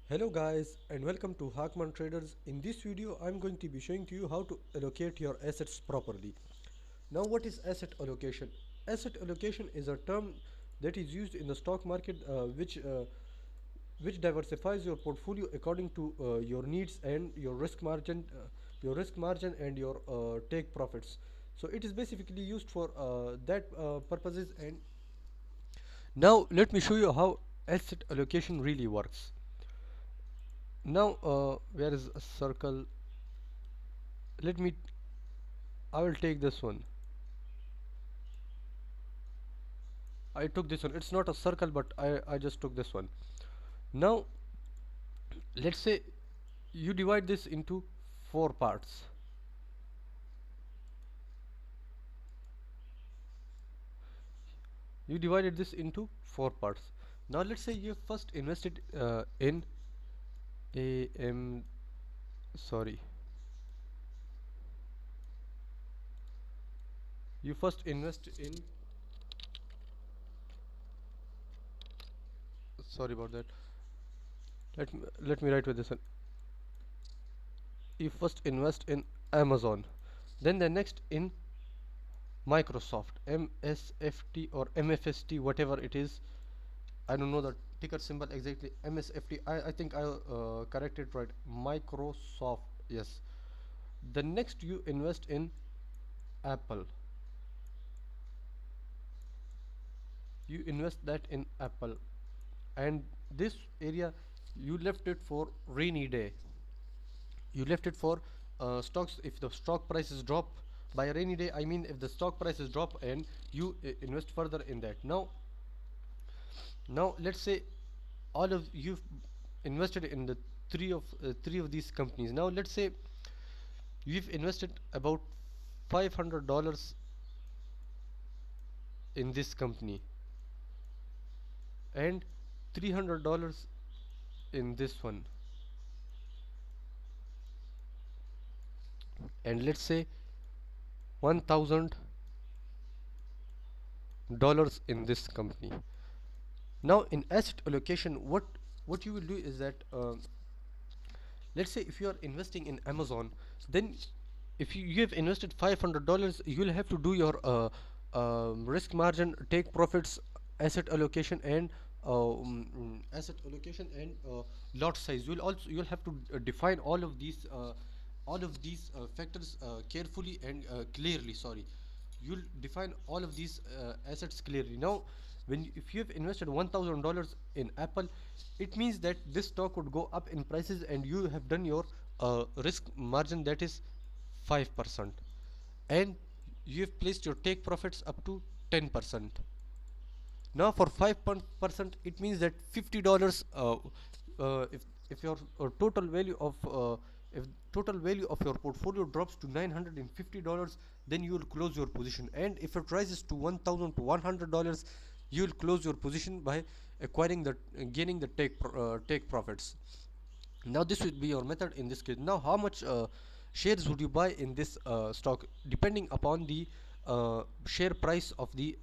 Hello guys and welcome to Hakman Traders. In this video I'm going to be showing to you how to allocate your assets properly. Now what is asset allocation? Asset allocation is a term that is used in the stock market which diversifies your portfolio according to your needs and your risk margin and your take profits. So it is basically used for that purposes. And now let me show you how asset allocation really works. Now where is a circle? Let me I will take this one. I took this one. It's not a circle, but I just took this one. Now let's say you divide this into four parts. You divided this into four parts. Now let's say you first invested in AM sorry you first invest in sorry about that. Let me write with this one. You first invest in Amazon, then the next in Microsoft, MSFT or MFST, whatever it is. I don't know the ticker symbol exactly. MSFT. I think I corrected right. Microsoft. Yes. The next you invest in Apple. You invest that in Apple, and this area you left it for rainy day. You left it for stocks if the stock prices drop. By rainy day I mean if the stock prices drop and you invest further in that. Now let's say all of you've invested in the three of these companies. Now let's say you've invested about $500 in this company and $300 in this one, and let's say $1,000 in this company. Now in asset allocation, what you will do is that let's say if you are investing in Amazon, then if you have invested $500, you will have to do your risk margin, take profits, asset allocation, and lot size. You'll have to define all of these factors carefully and clearly. Sorry, you'll define all of these assets clearly. Now if you have invested $1,000 in Apple, it means that this stock would go up in prices and you have done your risk margin, that is 5%, and you have placed your take profits up to 10%. Now for 5% it means that $50, if your total value of if total value of your portfolio drops to $950, then you will close your position, and if it rises to $1,100, you will close your position by acquiring the gaining the take profits. Now this would be your method in this case. Now how much shares would you buy in this stock, depending upon the share price of the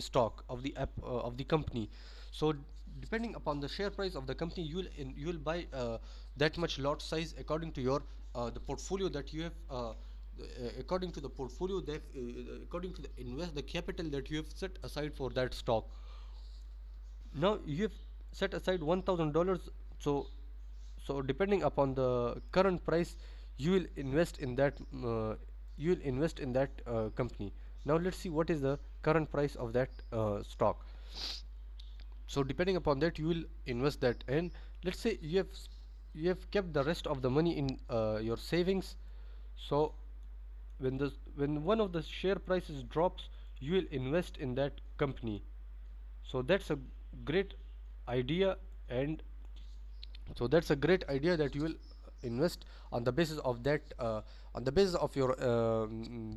stock of the app of the company. So depending upon the share price of the company, you will buy that much lot size according to your the portfolio that you have according to the portfolio that according to the capital that you have set aside for that stock. Now you have set aside $1,000. So depending upon the current price, you will invest in that company. Now let's see what is the current price of that stock. So depending upon that, you will invest that, and let's say you have kept the rest of the money in your savings. So when one of the share prices drops, you will invest in that company. So that's a great idea, and so that's a great idea that you will invest on the basis of that on the basis of your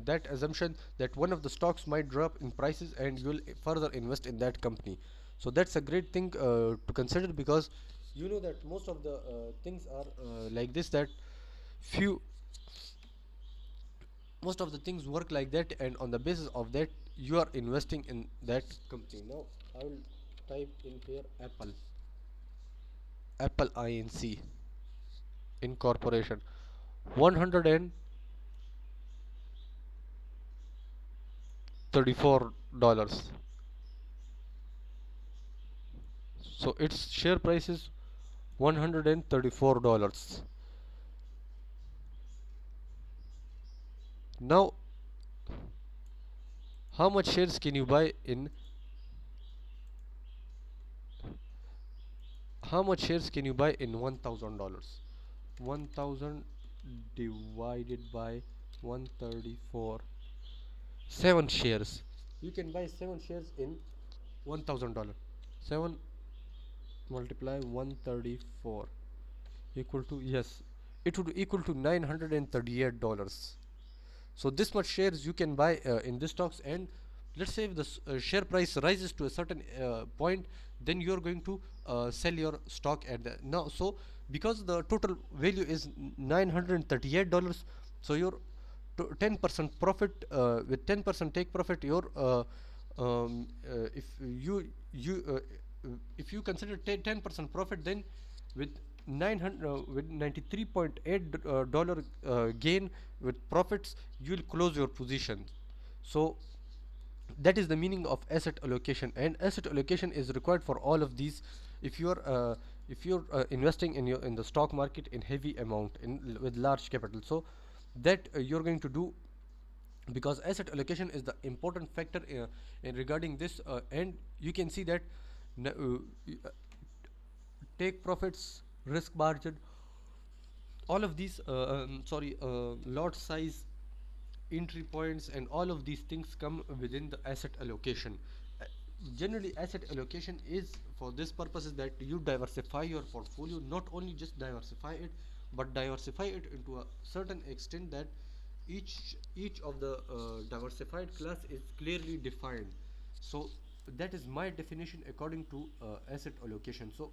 that assumption that one of the stocks might drop in prices and you will further invest in that company. So that's a great thing to consider, because you know that most of the things are like this, that few most of the things work like that, and on the basis of that you are investing in that company. Now I will type in here Apple. Apple Inc. Incorporation, $134. So its share price is $134. Now, how much shares can you buy in $1,000? 1,000 divided by 134, 7 shares. You can buy 7 shares in $1,000. 7 multiply 134 equal to, yes, it would equal to $938. So this much shares you can buy in this stocks, and let's say if the share price rises to a certain point, then you're going to sell your stock at the now. So because the total value is $938, so your 10% profit, with 10% take profit, your if you consider 10% profit, then with 93.8 dollar gain with profits, you'll close your position. So that is the meaning of asset allocation, and asset allocation is required for all of these. If you're investing in the stock market in heavy amount, with large capital, so that you're going to do, because asset allocation is the important factor in regarding this, and you can see that take profits, risk margin, all of these lot size, entry points, and all of these things come within the asset allocation. Uh, Generally, asset allocation is for this purpose, is that you diversify your portfolio, not only just diversify it, but diversify it into a certain extent that each of the diversified class is clearly defined. So that is my definition according to asset allocation. So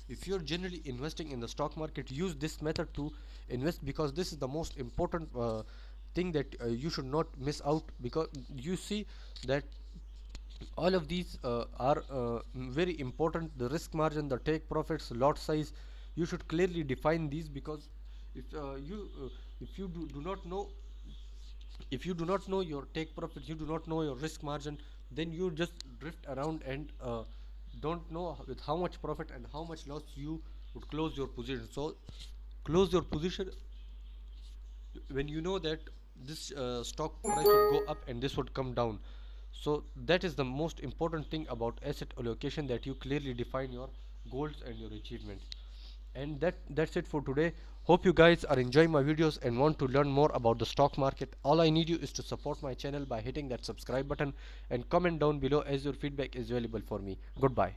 if you're generally investing in the stock market, use this method to invest, because this is the most important thing that you should not miss out, because you see that all of these are very important. The risk margin, the take profits, lot size, you should clearly define these, because if if you do not know, if you do not know your take profits, you do not know your risk margin, then you just drift around and don't know with how much profit and how much loss you would close your position. So close your position when you know that this stock price would go up and this would come down. So that is the most important thing about asset allocation, that you clearly define your goals and your achievements. And that's it for today. Hope you guys are enjoying my videos and want to learn more about the stock market. All I need you is to support my channel by hitting that subscribe button and comment down below, as your feedback is valuable for me. Goodbye.